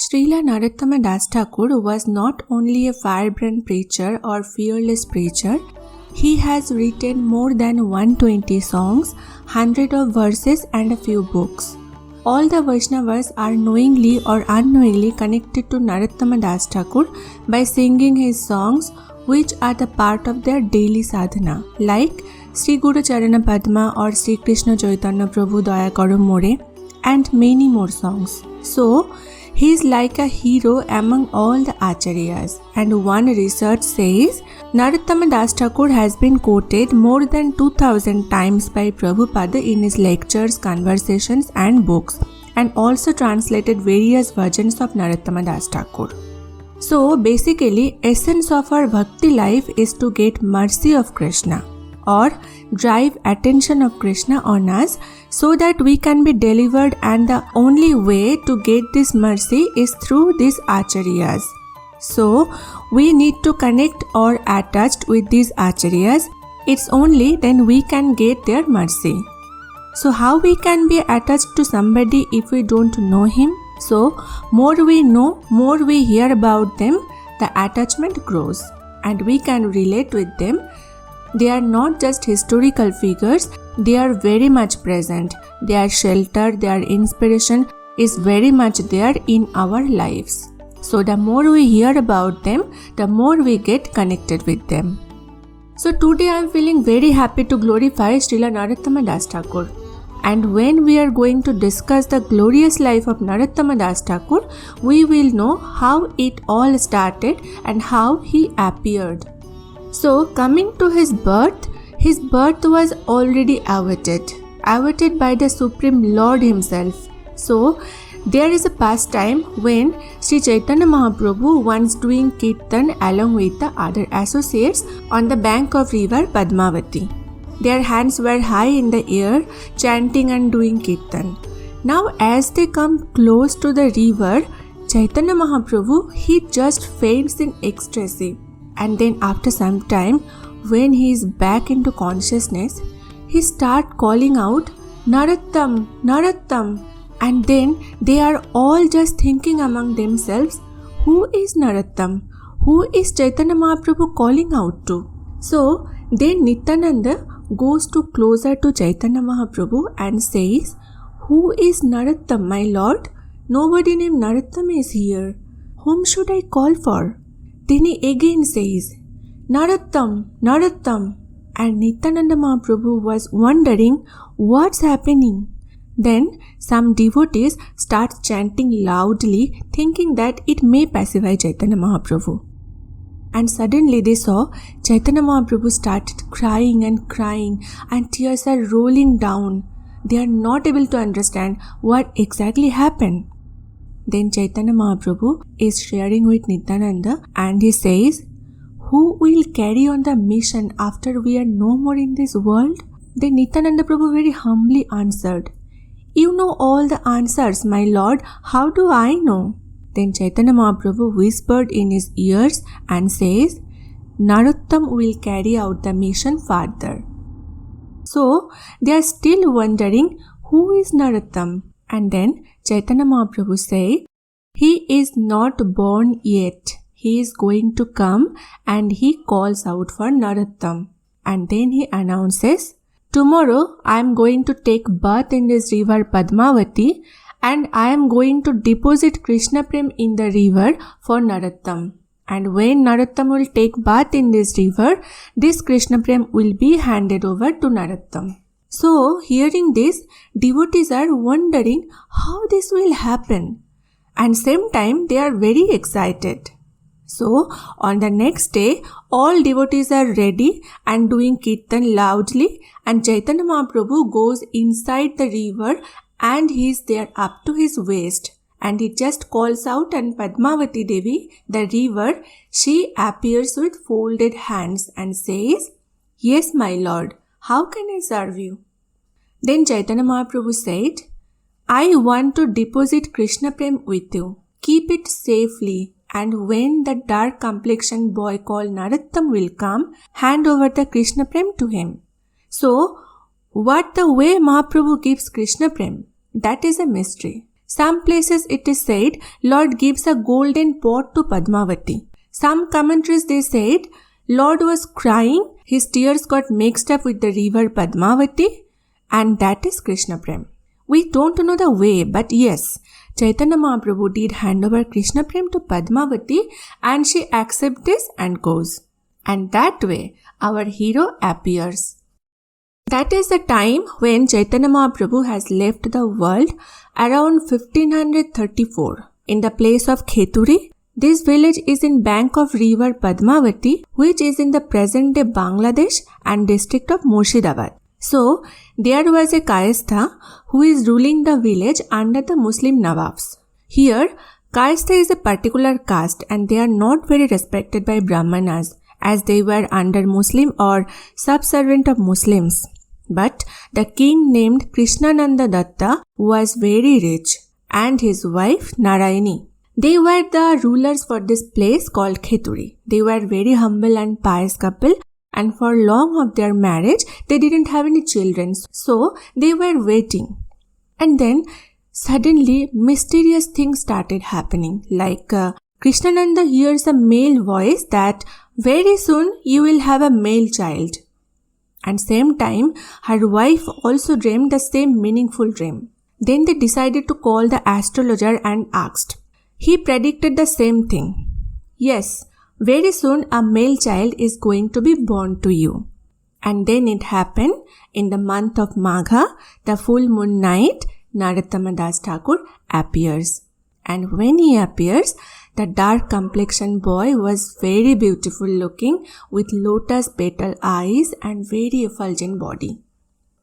Srila Narottama Das Thakur was not only a firebrand preacher or fearless preacher, he has written more than 120 songs, hundreds of verses and a few books. All the Vaishnavas are knowingly or unknowingly connected to Narottama Das Thakur by singing his songs, which are the part of their daily sadhana, like Sri Guru Charana Padma or Sri Krishna Chaitanya Prabhu Daya Karo More, and many more songs. So, he is like a hero among all the acharyas, and one research says Narottama Das Thakur has been quoted more than 2000 times by Prabhupada in his lectures, conversations and books, and also translated various versions of Narottama Das Thakur. So basically, essence of our bhakti life is to get mercy of Krishna or drive attention of Krishna on us so that we can be delivered, and the only way to get this mercy is through these acharyas. So we need to connect or attached with these acharyas. It's only then we can get their mercy. So how we can be attached to somebody if we don't know him? So more we know, more we hear about them, the attachment grows and we can relate with them. They are not just historical figures, they are very much present. Their shelter, their inspiration is very much there in our lives. So the more we hear about them, the more we get connected with them. So today I am feeling very happy to glorify Srila Narottama Das Thakur. And when we are going to discuss the glorious life of Narottama Das Thakur, we will know how it all started and how he appeared. So coming to his birth was already awaited by the Supreme Lord himself. So there is a pastime when Sri Chaitanya Mahaprabhu once doing Kirtan along with the other associates on the bank of river Padmavati. Their hands were high in the air, chanting and doing Kirtan. Now as they come close to the river, Chaitanya Mahaprabhu, he just faints in ecstasy. And then after some time, when he is back into consciousness, he starts calling out, Narottam, Narottam. And then they are all just thinking among themselves, who is Narottam? Who is Chaitanya Mahaprabhu calling out to? So then Nityananda goes to closer to Chaitanya Mahaprabhu and says, who is Narottam, my lord? Nobody named Narottam is here. Whom should I call for? Then he again says, Narottam, Narottam. And Nityananda Mahaprabhu was wondering what's happening. Then some devotees start chanting loudly, thinking that it may pacify Chaitanya Mahaprabhu. And suddenly they saw Chaitanya Mahaprabhu started crying and tears are rolling down. They are not able to understand what exactly happened. Then Chaitanya Mahaprabhu is sharing with Nityananda and he says, who will carry on the mission after we are no more in this world? Then Nityananda Prabhu very humbly answered, you know all the answers, my lord, how do I know? Then Chaitanya Mahaprabhu whispered in his ears and says, Narottam will carry out the mission further. So they are still wondering who is Narottam. And then Chaitanya Mahaprabhu said, he is not born yet. He is going to come, and he calls out for Narottam. And then he announces, tomorrow I am going to take bath in this river Padmavati, and I am going to deposit Krishna Prem in the river for Narottam. And when Narottam will take bath in this river, this Krishna Prem will be handed over to Narottam. So hearing this, devotees are wondering how this will happen. And same time they are very excited. So on the next day, all devotees are ready and doing Kirtan loudly, and Chaitanya Mahaprabhu goes inside the river and he is there up to his waist. And he just calls out, and Padmavati Devi, the river, she appears with folded hands and says, yes, my lord, how can I serve you? Then Chaitanya Mahaprabhu said, I want to deposit Krishna Prem with you. Keep it safely, and when the dark complexioned boy called Narottam will come, hand over the Krishna Prem to him. So, what the way Mahaprabhu gives Krishna Prem, that is a mystery. Some places it is said Lord gives a golden pot to Padmavati. Some commentaries they said Lord was crying, his tears got mixed up with the river Padmavati, and that is Krishna Prem. We don't know the way, but yes, Chaitanya Mahaprabhu did hand over Krishna Prem to Padmavati and she accepts this and goes. And that way, our hero appears. That is the time when Chaitanya Mahaprabhu has left the world around 1534 in the place of Kheturi. This village is in bank of river Padmavati, which is in the present day Bangladesh and district of Murshidabad. So, there was a Kayastha who is ruling the village under the Muslim Nawabs. Here, Kayastha is a particular caste and they are not very respected by Brahmanas as they were under Muslim or subservient of Muslims. But the king named Krishnananda Datta was very rich and his wife Narayani. They were the rulers for this place called Kheturi. They were very humble and pious couple, and for long of their marriage they didn't have any children, so they were waiting. And then suddenly mysterious things started happening, like Krishnananda hears a male voice that very soon you will have a male child. And same time her wife also dreamed the same meaningful dream. Then they decided to call the astrologer and asked. He predicted the same thing. Yes, very soon a male child is going to be born to you. And then it happened in the month of Magha, the full moon night, Narottama Das Thakur appears. And when he appears, the dark complexioned boy was very beautiful looking with lotus petal eyes and very effulgent body.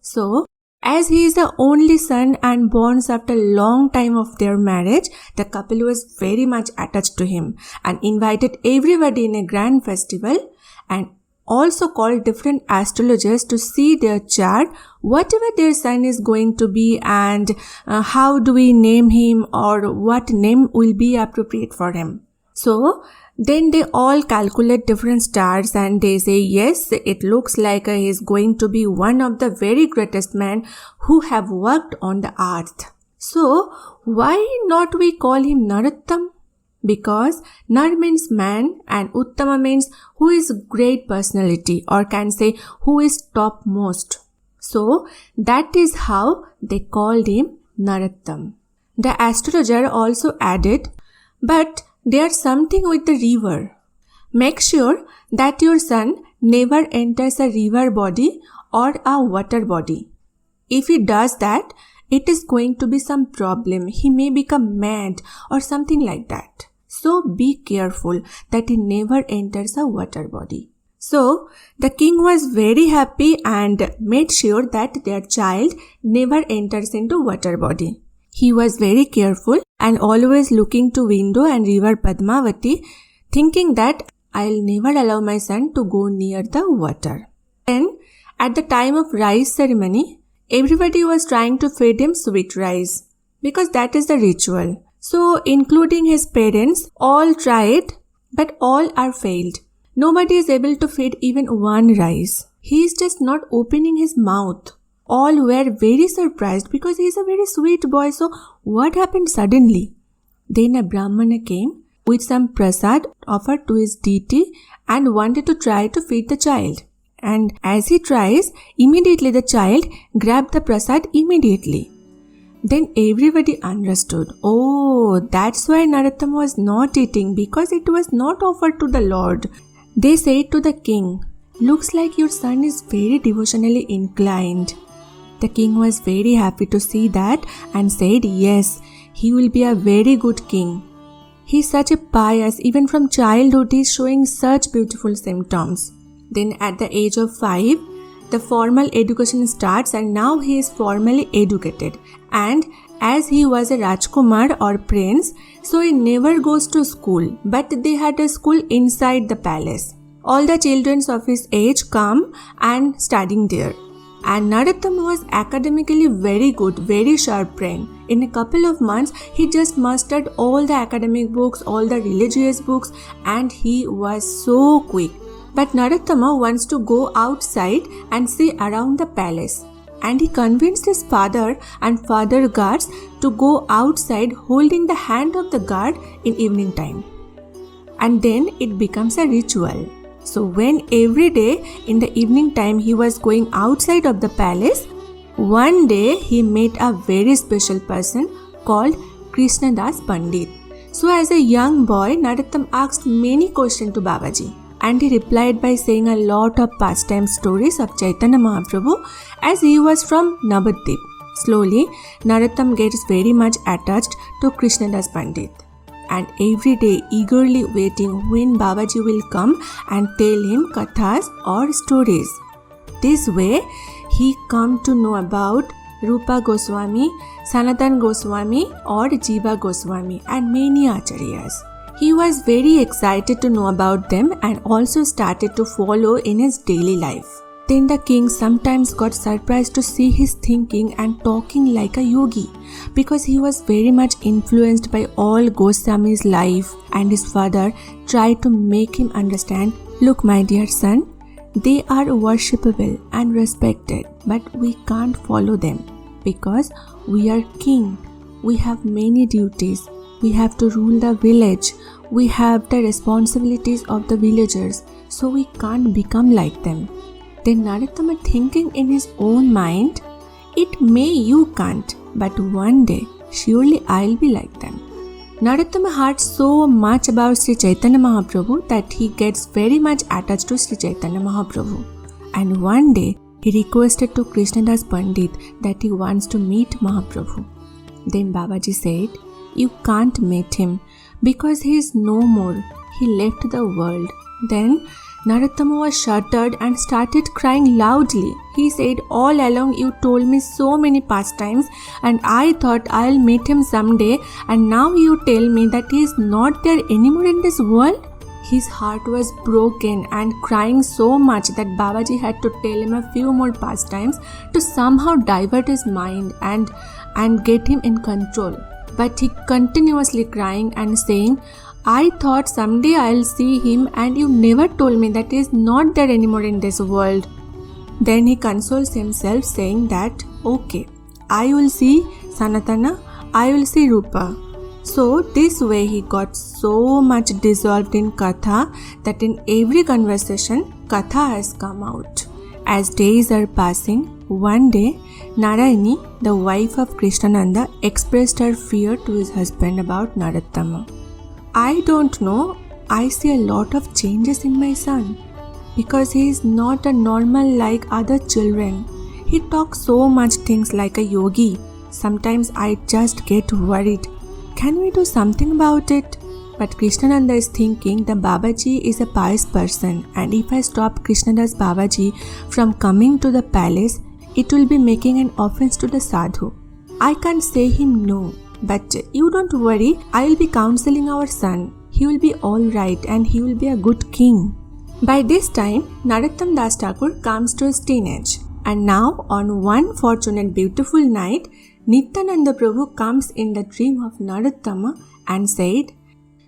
So, as he is the only son and born after a long time of their marriage, the couple was very much attached to him and invited everybody in a grand festival and also called different astrologers to see their chart, whatever their son is going to be and how do we name him or what name will be appropriate for him. So, then they all calculate different stars and they say, yes, it looks like he is going to be one of the very greatest men who have worked on the earth. So, why not we call him Narottam? Because Nar means man and Uttama means who is great personality or can say who is topmost. So, that is how they called him Narottam. The astrologer also added, but there's something with the river. Make sure that your son never enters a river body or a water body. If he does that, it is going to be some problem. He may become mad or something like that. So be careful that he never enters a water body. So the king was very happy and made sure that their child never enters into water body. He was very careful and always looking to window and river Padmavati, thinking that I'll never allow my son to go near the water. Then, at the time of rice ceremony, everybody was trying to feed him sweet rice because that is the ritual. So, including his parents, all tried, but all are failed. Nobody is able to feed even one rice. He is just not opening his mouth. All were very surprised because he is a very sweet boy. So what happened suddenly? Then a Brahmana came with some prasad offered to his deity and wanted to try to feed the child. And as he tries, immediately the child grabbed the prasad immediately. Then everybody understood, oh, that's why Narottam was not eating because it was not offered to the Lord. They said to the king, looks like your son is very devotionally inclined. The king was very happy to see that and said, yes, he will be a very good king. He is such a pious, even from childhood he is showing such beautiful symptoms. Then at the age of 5, the formal education starts and now he is formally educated. And as he was a Rajkumar or prince, so he never goes to school, but they had a school inside the palace. All the children of his age come and studying there. And Narottam was academically very good, very sharp brain. In a couple of months, he just mastered all the academic books, all the religious books, and he was so quick. But Narottama wants to go outside and see around the palace. and he convinced his father and father guards to go outside holding the hand of the guard in evening time. And then it becomes a ritual. So when every day in the evening time he was going outside of the palace, one day he met a very special person called Krishnadas Pandit. So as a young boy, Narottam asked many questions to Babaji, and he replied by saying a lot of pastime stories of Chaitanya Mahaprabhu as he was from Navadvip. Slowly, Narottam gets very much attached to Krishnadas Pandit, and every day eagerly waiting when Babaji will come and tell him kathas or stories. This way, he come to know about Rupa Goswami, Sanatan Goswami or Jiva Goswami and many acharyas. He was very excited to know about them and also started to follow in his daily life. Then the king sometimes got surprised to see his thinking and talking like a yogi, because he was very much influenced by all Goswami's life, and his father tried to make him understand, look my dear son, they are worshipable and respected, but we can't follow them because we are king. We have many duties. We have to rule the village. We have the responsibilities of the villagers, so we can't become like them. Then Narottama thinking in his own mind, it may you can't, but one day surely I'll be like them. Narottama heard so much about Sri Chaitanya Mahaprabhu that he gets very much attached to Sri Chaitanya Mahaprabhu. And one day he requested to Krishnadas Pandit that he wants to meet Mahaprabhu. Then Babaji said, you can't meet him because he is no more. He left the world. Then Narottama was shattered and started crying loudly. He said, all along you told me so many pastimes and I thought I'll meet him someday, and now you tell me that he is not there anymore in this world? His heart was broken and crying so much that Babaji had to tell him a few more pastimes to somehow divert his mind and get him in control. But he continuously crying and saying, I thought someday I'll see him and you never told me that he is not there anymore in this world. Then he consoles himself saying that, okay, I will see Sanatana, I will see Rupa. So this way he got so much dissolved in Katha that in every conversation, Katha has come out. As days are passing, one day Narayani, the wife of Krishnananda, expressed her fear to his husband about Narottama. I don't know, I see a lot of changes in my son because he is not a normal like other children. He talks so much things like a yogi. Sometimes I just get worried. Can we do something about it? But Krishnananda is thinking the Babaji is a pious person, and if I stop Krishnadas Babaji from coming to the palace, it will be making an offense to the sadhu. I can't say him no. But you don't worry, I will be counseling our son. He will be alright and he will be a good king. By this time, Narottam Das Thakur comes to his teenage. And now, on one fortunate beautiful night, Nityananda Prabhu comes in the dream of Narottama and said,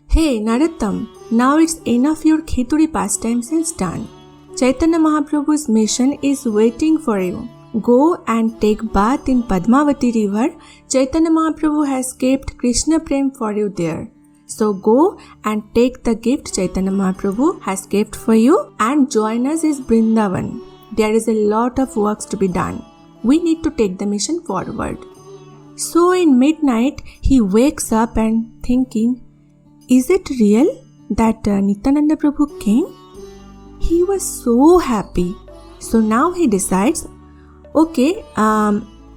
Hey Narottam, now it's enough your Khituri pastimes is done. Chaitanya Mahaprabhu's mission is waiting for you. Go and take bath in Padmavati river. Chaitanya Mahaprabhu has kept Krishna Prem for you there. So go and take the gift Chaitanya Mahaprabhu has kept for you and join us in Vrindavan. There is a lot of works to be done. We need to take the mission forward. So in midnight, he wakes up and thinking, is it real that Nityananda Prabhu came? He was so happy. So now he decides, okay,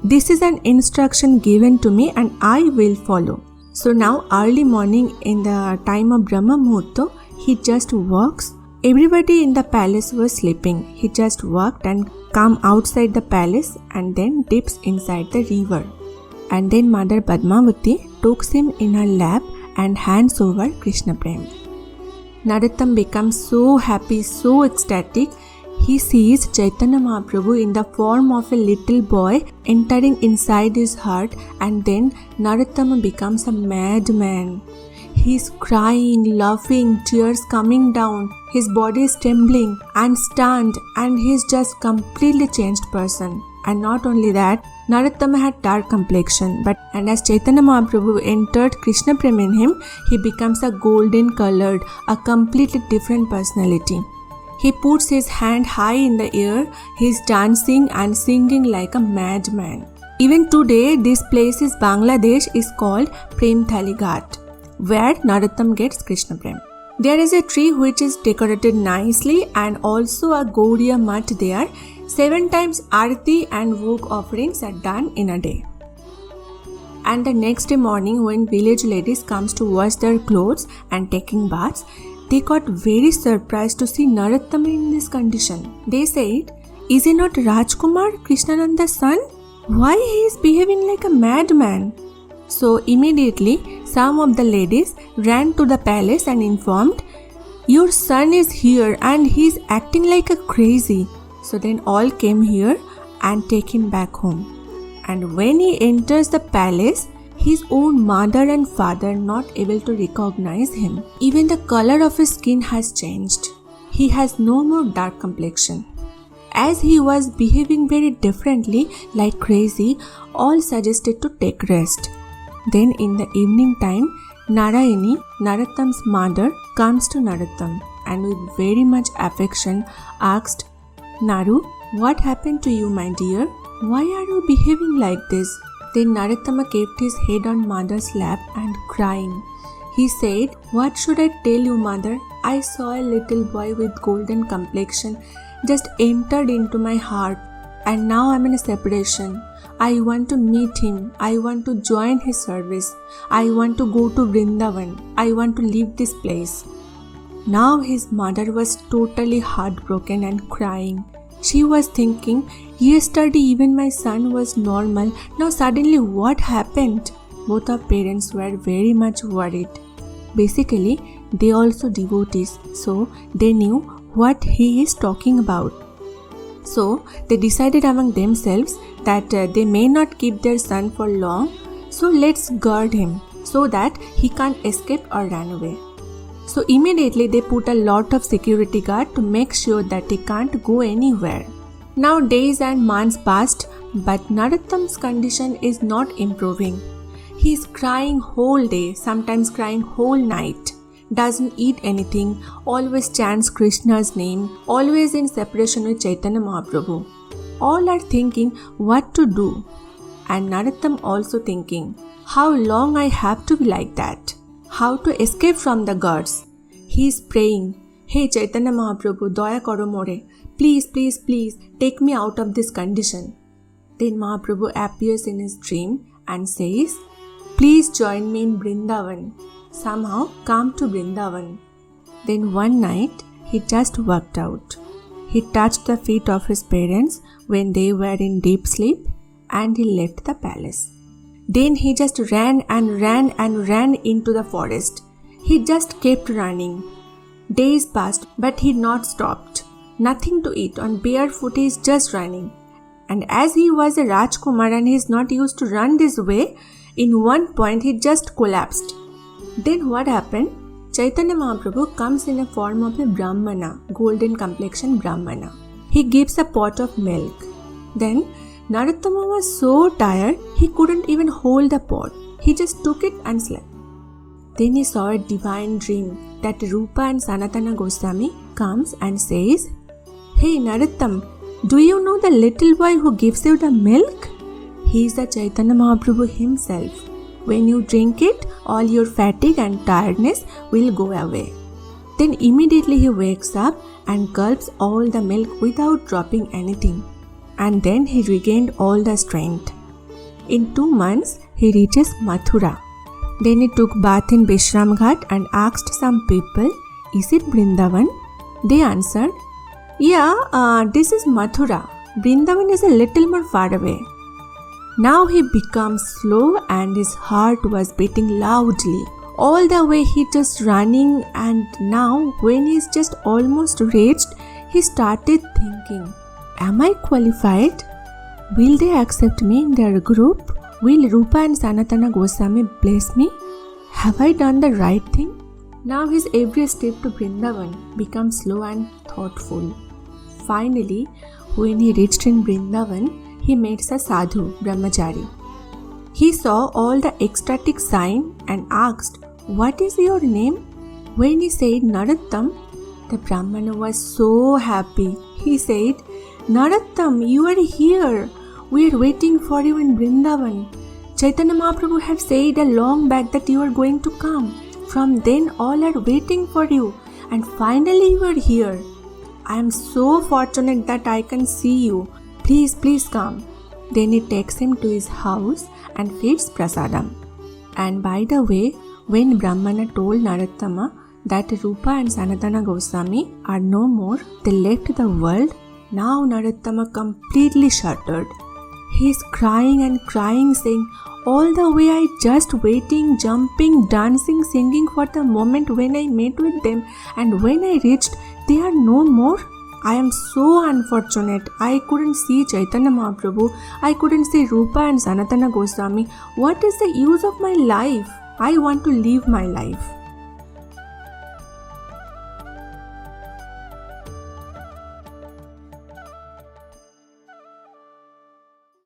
this is an instruction given to me and I will follow. So now early morning in the time of Brahma Muhurta, he just walks. Everybody in the palace was sleeping. He just walked and come outside the palace and then dips inside the river. And then Mother Padmavati takes him in her lap and hands over Krishna Prem. Narottam becomes so happy, so ecstatic. He sees Chaitanya Mahaprabhu in the form of a little boy entering inside his heart, and then Narottama becomes a madman. He is crying, laughing, tears coming down, his body is trembling and stunned, and he is just completely changed person. And not only that, Narottama had dark complexion, and as Chaitanya Mahaprabhu entered Krishna Prem in him, he becomes a golden colored, a completely different personality. He puts his hand high in the air, he is dancing and singing like a madman. Even today, this place is Bangladesh is called Prem Thali Ghat, where Narottam gets Krishna Prem. There is a tree which is decorated nicely and also a Gaudiya Math there. 7 times Aarti and Bhog offerings are done in a day. And the next day morning, when village ladies comes to wash their clothes and taking baths, they got very surprised to see Narottama in this condition. They said, "Is he not Rajkumar, Krishnananda's son? Why he is behaving like a madman?" So immediately, some of the ladies ran to the palace and informed, "Your son is here and he is acting like a crazy." So then all came here and take him back home. And when he enters the palace, his own mother and father not able to recognize him. Even the color of his skin has changed. He has no more dark complexion. As he was behaving very differently, like crazy, all suggested to take rest. Then in the evening time, Narayani, Narottam's mother, comes to Narottam and with very much affection asked, "Naru, what happened to you, my dear? Why are you behaving like this?" Then Narottama kept his head on mother's lap and crying. He said, "What should I tell you, mother? I saw a little boy with golden complexion just entered into my heart, and now I'm in a separation. I want to meet him. I want to join his service. I want to go to Vrindavan. I want to leave this place." Now his mother was totally heartbroken and crying. She was thinking, yesterday even my son was normal, now suddenly what happened? Both our parents were very much worried. Basically, they also devotees, so they knew what he is talking about. So they decided among themselves that they may not keep their son for long, so let's guard him so that he can't escape or run away. So immediately they put a lot of security guard to make sure that he can't go anywhere. Now days and months passed, but Narottam's condition is not improving. He is crying whole day, sometimes crying whole night. Doesn't eat anything, always chants Krishna's name, always in separation with Chaitanya Mahaprabhu. All are thinking what to do. And Narottam also thinking, how long I have to be like that? How to escape from the gods? He is praying, "Hey Chaitanya Mahaprabhu, daya karo more. Please, please, please take me out of this condition." Then Mahaprabhu appears in his dream and says, "Please join me in Vrindavan. Somehow come to Vrindavan." Then one night he just walked out. He touched the feet of his parents when they were in deep sleep and he left the palace. Then he just ran and ran and ran into the forest. He just kept running. Days passed, but he not stopped. Nothing to eat, on barefoot he is just running. And as he was a Rajkumar and he is not used to run this way, in one point he just collapsed. Then what happened? Chaitanya Mahaprabhu comes in a form of a Brahmana, golden complexion Brahmana. He gives a pot of milk. Then Narottama was so tired, he couldn't even hold the pot. He just took it and slept. Then he saw a divine dream that Rupa and Sanatana Goswami comes and says, "Hey Narottam, do you know the little boy who gives you the milk? He is the Chaitanya Mahaprabhu himself. When you drink it, all your fatigue and tiredness will go away." Then immediately he wakes up and gulps all the milk without dropping anything. And then he regained all the strength. In 2 months, he reaches Mathura. Then he took bath in Vishram Ghat and asked some people, "Is it Vrindavan?" They answered, "Yeah, this is Mathura. Vrindavan is a little more far away." Now he becomes slow and his heart was beating loudly. All the way he just running, and now when he is just almost reached, he started thinking, "Am I qualified? Will they accept me in their group? Will Rupa and Sanatana Goswami bless me? Have I done the right thing?" Now his every step to Vrindavan becomes slow and thoughtful. Finally, when he reached in Vrindavan, he meets a sadhu, brahmachari. He saw all the ecstatic sign and asked, "What is your name?" When he said Narottam, the Brahmana was so happy. He said, "Narottam, you are here. We are waiting for you in Vrindavan. Chaitanya Mahaprabhu have said a long back that you are going to come. From then all are waiting for you, and finally you are here. I am so fortunate that I can see you. Please come." Then he takes him to his house and feeds prasadam. And by the way, when Brahmana told Narottama that Rupa and Sanatana Goswami are no more, they left the world, now Narottama completely shuddered. He is crying and crying, saying, "All the way I just waiting, jumping, dancing, singing for the moment when I met with them, and when I reached, they are no more. I am so unfortunate. I couldn't see Chaitanya Mahaprabhu. I couldn't see Rupa and Sanatana Goswami. What is the use of my life? I want to live my life."